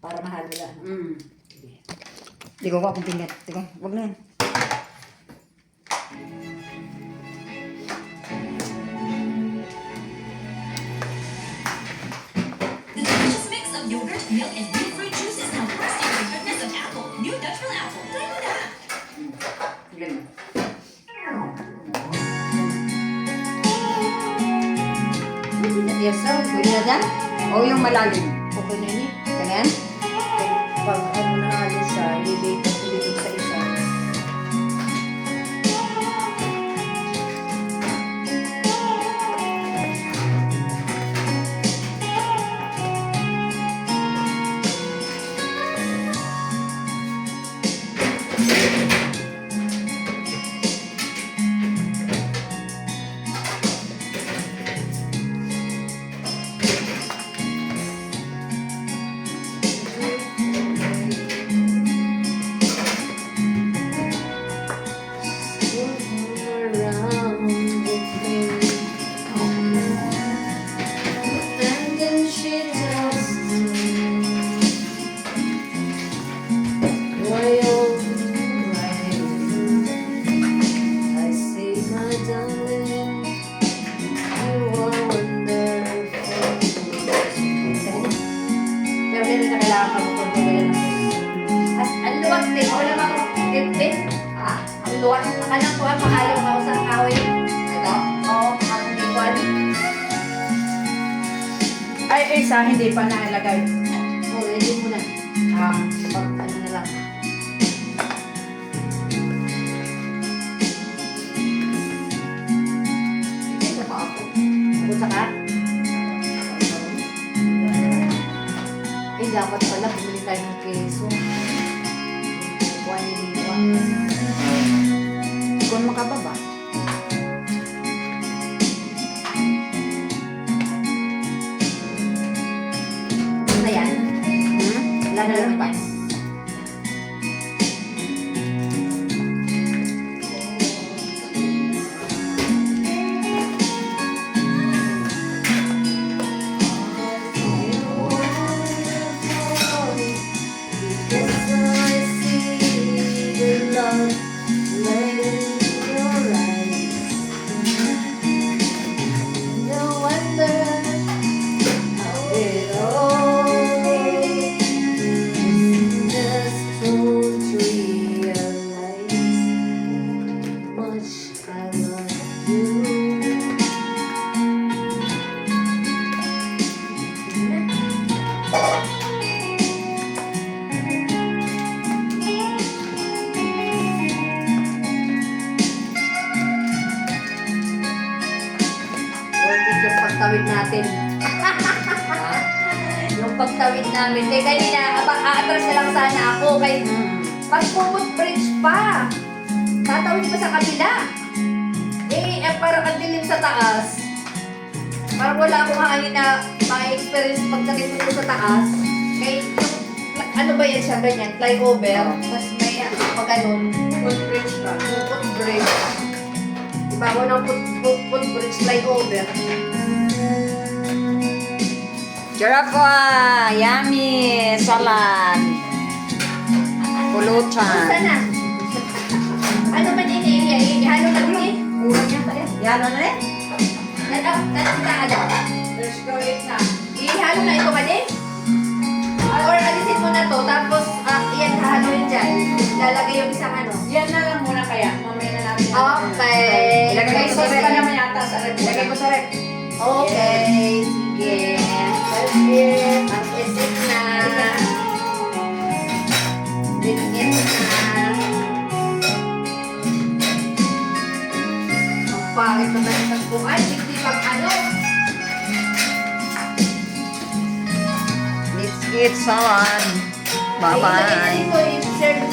Para mahalo lang. Di ko akong pingat. Teka, wag na yan. The delicious mix of yogurt, milk, and deep fruit juice is now bursting with the goodness of apple. New Dutch Mill Apple. Try mo na! Yes, sir. Pwede na dyan? O yung malalim? Okay na yun eh. Ganyan? Pag ano na halo siya, ilibig sa isa. Pero hindi na kailangan ka magpagpagalan ng ang luwag din. Wala ba akong tip-tip? Ang luwag. Anak ko ang mahalo ka sa kahoy. Ito? Oo, ang likuan. Ay, isa, hindi pa nalagay. Oo, ready mo na. Pag ano na lang. Ito pa ako. Busa ka? Eh, dapat pala bumili tayo ng keso. Kuha ni Liwa. Kung makababa. Ano na yan? Wala na lang pa. Yung pagtawid natin. Yung pagtawid namin. Eh, kanina, aatras na lang sana ako. Kay, mag-pumot bridge pa. Tatawid pa sa kabila. Parang ang dilim sa taas. Parang wala akong hangin na ma-experience pagdating mo sa taas. Kay, ano ba yan siya? Ganyan, flyover. Tapos may, pag ganun, Footbridge pa. footbridge. Diba ako ng footbridge flyover. Jirafwa! Yummy! Salad! Pulutan! Sana. Ano man ini? Ihalo na rin. Kurang yan pa yan. Yan na rin? Let's go eat na. Ihalo na ito ka din? Or alisin mo na to, tapos yan, hahaluin dyan. Lalagay yung isang ano. Yan na lang muna kaya. Mamaya na natin. Okay. Ilagay May mo sa sauce rep. ka naman yata sa rep. Ilagay mo sa rep. Okay. Sige. Sige. Mag-isip na. Bigyan na. Ang pangit naman yung nagbukas. Hindi pag ano. Let's eat salad. Bye-bye. Ay, ilagay na dito, i-serve